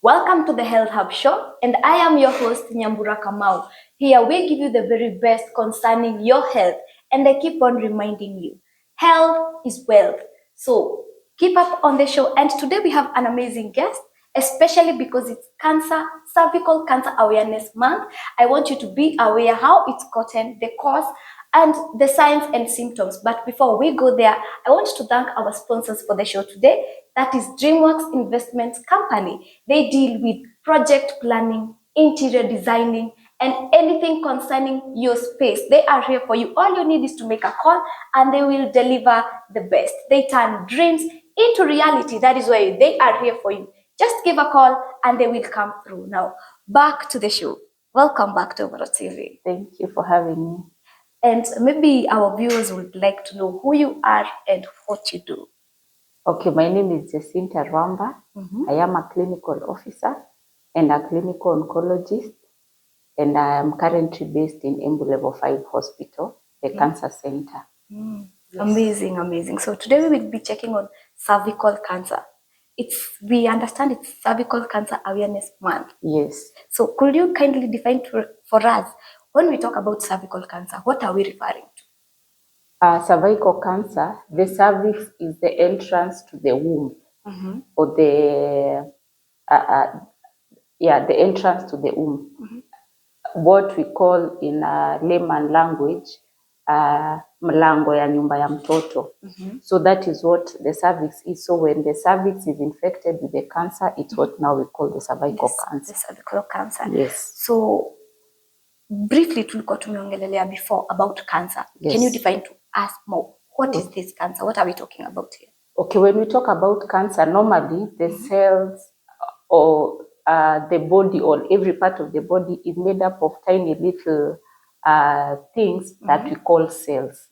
Welcome to the Health Hub Show, and I am your host, Nyambura Kamau. Here we give you the very best concerning your health, and I keep on reminding you, health is wealth. So keep up on the show, and today we have an amazing guest, especially because it's cervical cancer awareness month. I want you to be aware how it's gotten, the cause, and the signs and symptoms. But before we go there, I want to thank our sponsors for the show today. That is DreamWorks Investments Company. They deal with project planning, interior designing, and anything concerning your space. They are here for you. All you need is to make a call and they will deliver the best. They turn dreams into reality. That is why they are here for you. Just give a call and they will come through. Now, back to the show. Welcome back to Overall TV. Thank you for having me. And maybe our viewers would like to know who you are and what you do. Okay, my name is Jacinta Rwamba. I am a clinical officer and a clinical oncologist, and I am currently based in Embu Level 5 Hospital, the cancer center. Yes. Amazing. So today we will be checking on cervical cancer. We understand it's Cervical Cancer Awareness Month. Yes. So could you kindly define for us, when we talk about cervical cancer, what are we referring to? Cervical cancer, the cervix is the entrance to the womb, or the entrance to the womb. What we call in layman language, mlango ya nyumba ya mtoto. So that is what the cervix is. So when the cervix is infected with the cancer, it's what now we call the cervical cancer. The cervical cancer. Yes. So briefly tulikuwa tumeongelelea before about cancer. Yes. Can you define to us more? What is this cancer? What are we talking about here? Okay, when we talk about cancer, normally the cells or the body or every part of the body is made up of tiny little things that we call cells.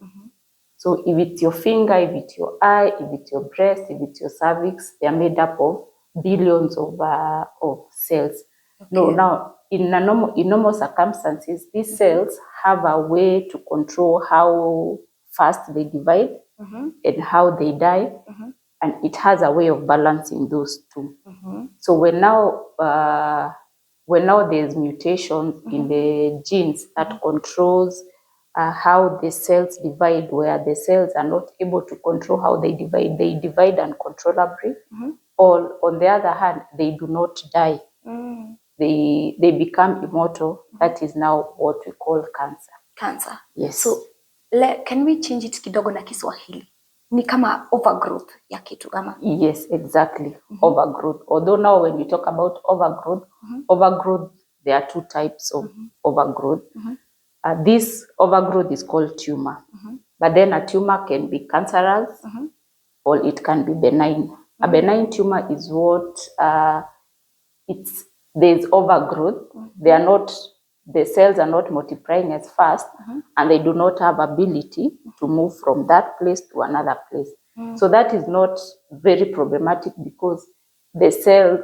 So if it's your finger, if it's your eye, if it's your breast, if it's your cervix, they are made up of billions of cells. Okay. Now in normal circumstances, these cells have a way to control how fast they divide and how they die, and it has a way of balancing those two. So when now there's mutations in the genes that controls how the cells divide, where the cells are not able to control how they divide uncontrollably, or on the other hand, they do not die. They become immortal. That is now what we call cancer. Cancer. Yes. So can we change it kidogo na Kiswahili? Ni kama overgrowth ya kitu kama? Yes, exactly. Overgrowth. Although now when we talk about overgrowth, there are two types of overgrowth. This overgrowth is called tumor. But then a tumor can be cancerous or it can be benign. A benign tumor is what there's overgrowth. The cells are not multiplying as fast, and they do not have ability to move from that place to another place. So that is not very problematic, because the cells,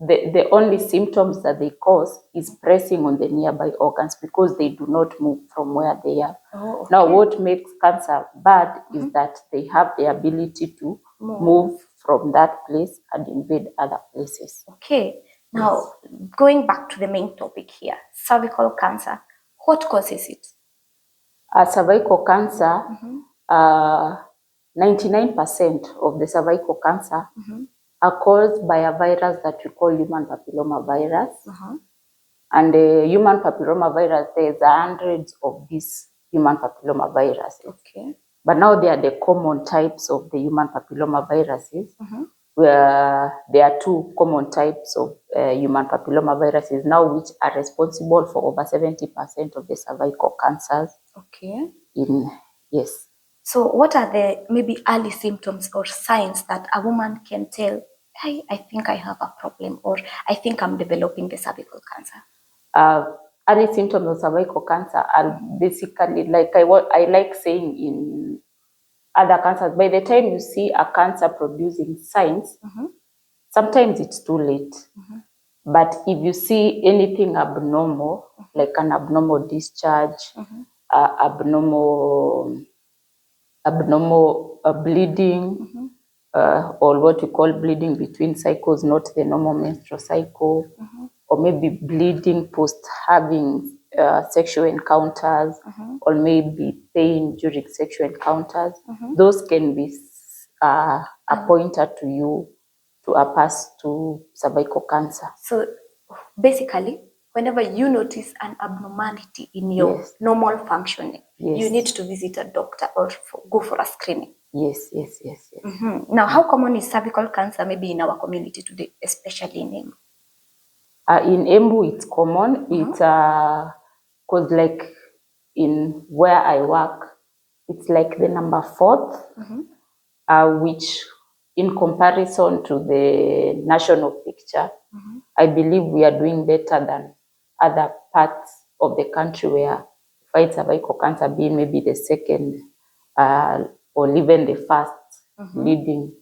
the only symptoms that they cause is pressing on the nearby organs, because they do not move from where they are. Oh, okay. Now what makes cancer bad is that they have the ability to move from that place and invade other places. Okay. Now, going back to the main topic here, cervical cancer, what causes it? Cervical cancer, 99% of the cervical cancer are caused by a virus that we call human papilloma virus. And the human papilloma virus, there's hundreds of these human papilloma viruses. Okay. But now they are the common types of the human papilloma viruses. Where there are two common types of human papilloma viruses now, which are responsible for over 70% of the cervical cancers. Okay. Yes. So what are the maybe early symptoms or signs that a woman can tell, hey, I think I have a problem, or I think I'm developing the cervical cancer? Early symptoms of cervical cancer are basically, like I like saying in other cancers, by the time you see a cancer producing signs, sometimes it's too late. But if you see anything abnormal, like an abnormal discharge, abnormal bleeding, or what we call bleeding between cycles, not the normal menstrual cycle, or maybe bleeding post having sexual encounters, or maybe pain during sexual encounters, those can be a pointer to you to a pass to cervical cancer. So basically, whenever you notice an abnormality in your normal functioning, you need to visit a doctor or go for a screening. Yes. Now, how common is cervical cancer maybe in our community today, especially in Embu? In Embu, it's common. It's because like in where I work, it's like the number 4th, which in comparison to the national picture, I believe we are doing better than other parts of the country where fight cervical cancer being maybe the second or even the first leading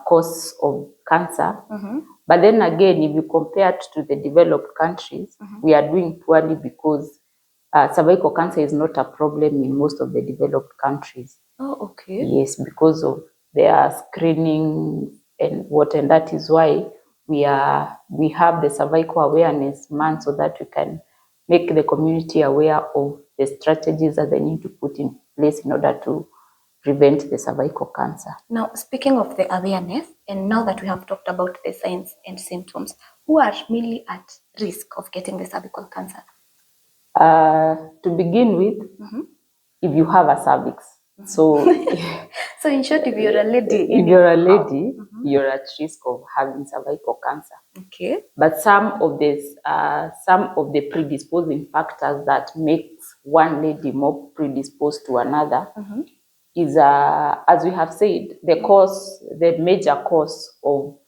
cause of cancer. But then again, if you compare it to the developed countries, we are doing poorly because cervical cancer is not a problem in most of the developed countries. Oh, okay. Yes, because of their screening and what, and that is why we have the cervical awareness month, so that we can make the community aware of the strategies that they need to put in place in order to prevent the cervical cancer. Now, speaking of the awareness, and now that we have talked about the signs and symptoms, who are mainly at risk of getting the cervical cancer? To begin with, if you have a cervix, so so in short, if you're a lady, you're at risk of having cervical cancer. Okay. But some of the predisposing factors that makes one lady more predisposed to another is, as we have said, the major cause of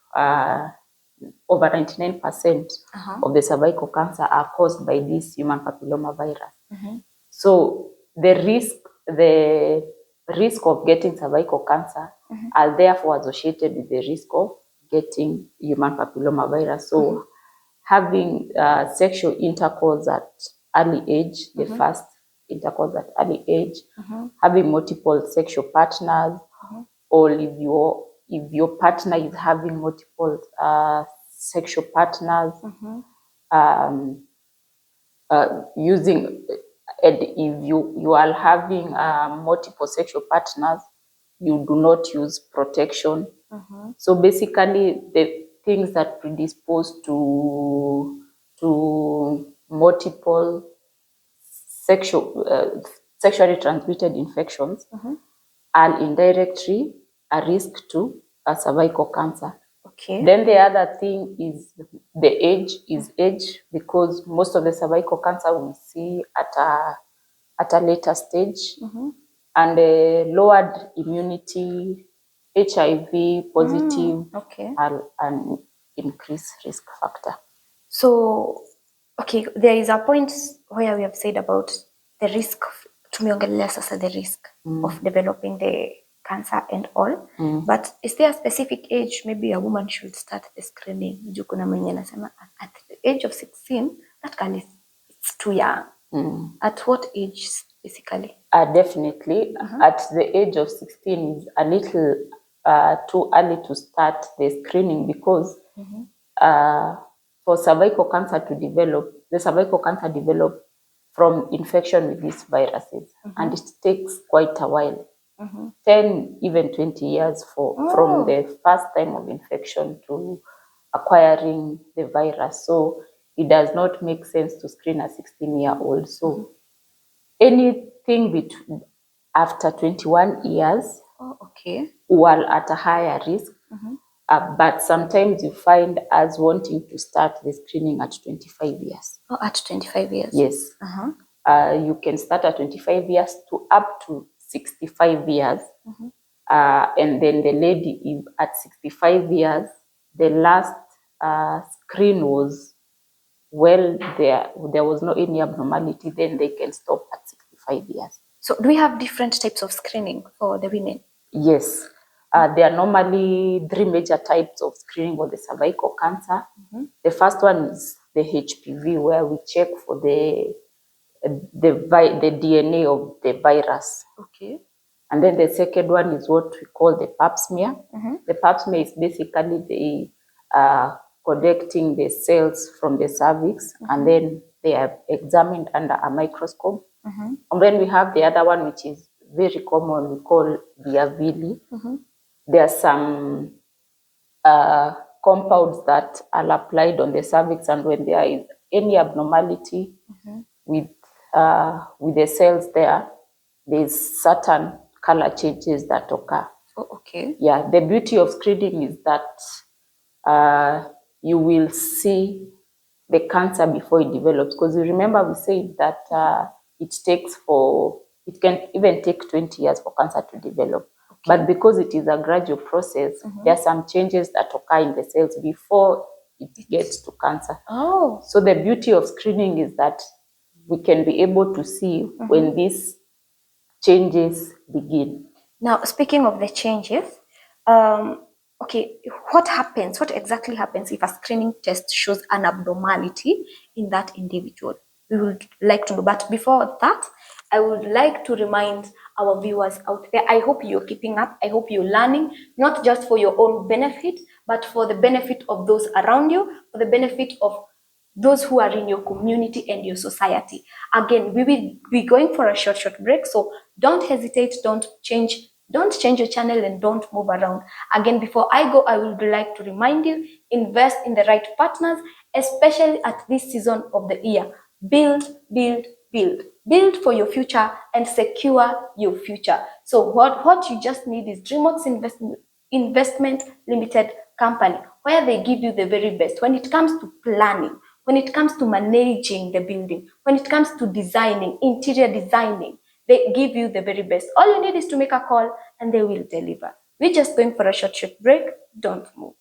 over 99% of the cervical cancer are caused by this human papilloma virus. So the risk of getting cervical cancer are therefore associated with the risk of getting human papilloma virus. So having sexual intercourse at early age, the first intercourse at early age, having multiple sexual partners, or if your partner is having multiple sexual partners, using, and if you are having multiple sexual partners, you do not use protection. So basically, the things that predispose to multiple sexually transmitted infections are indirectly a risk to a cervical cancer. Okay. Then the other thing is the age, because most of the cervical cancer we see at a later stage, and lowered immunity, HIV positive, are an increased risk factor. So, okay, there is a point where we have said about the risk, tumeongelea sasa the risk of developing the cancer and all. But is there a specific age maybe a woman should start the screening? Juu kuna mwenye nasema at the age of 16, that girl it's too young. At what age basically? Definitely. At the age of 16 is a little too early to start the screening, because for cervical cancer to develop, the cervical cancer develops from infection with these viruses, and it takes quite a while, 10, even 20 years from the first time of infection to acquiring the virus. So it does not make sense to screen a 16-year-old. So anything between after 21 years, while at a higher risk, but sometimes you find us wanting to start the screening at 25 years. Oh, at 25 years? Yes. You can start at 25 years to up to 65 years. And then the lady, if at 65 years, the last screen was, well, there was no any abnormality, then they can stop at 65 years. So do we have different types of screening for the women? Yes. There are normally 3 major types of screening for the cervical cancer. The first one is the HPV, where we check for the DNA of the virus. Okay. And then the second one is what we call the pap smear. The pap smear is basically the collecting the cells from the cervix, and then they are examined under a microscope. And then we have the other one, which is very common, we call the avili. There are some compounds that are applied on the cervix, and when there is any abnormality with the cells there's certain color changes that occur. Oh, okay. Yeah, the beauty of screening is that you will see the cancer before it develops, because you remember we said that it can even take 20 years for cancer to develop. Okay. But because it is a gradual process, there are some changes that occur in the cells before it gets to cancer. Oh. So the beauty of screening is that we can be able to see when these changes begin. Now, speaking of the changes, okay, what exactly happens if a screening test shows an abnormality in that individual? We would like to know, but before that, I would like to remind our viewers out there, I hope you're keeping up, I hope you're learning, not just for your own benefit, but for the benefit of those around you, for the benefit of those who are in your community and your society. Again, we will be going for a short break, so don't hesitate, don't change your channel and don't move around. Again, before I go, I would like to remind you, invest in the right partners, especially at this season of the year. Build for your future and secure your future. So what you just need is DreamWorks Investment Limited Company, where they give you the very best when it comes to planning, when it comes to managing the building, when it comes to designing, interior designing. They give you the very best. All you need is to make a call and they will deliver. We're just going for a short break. Don't move.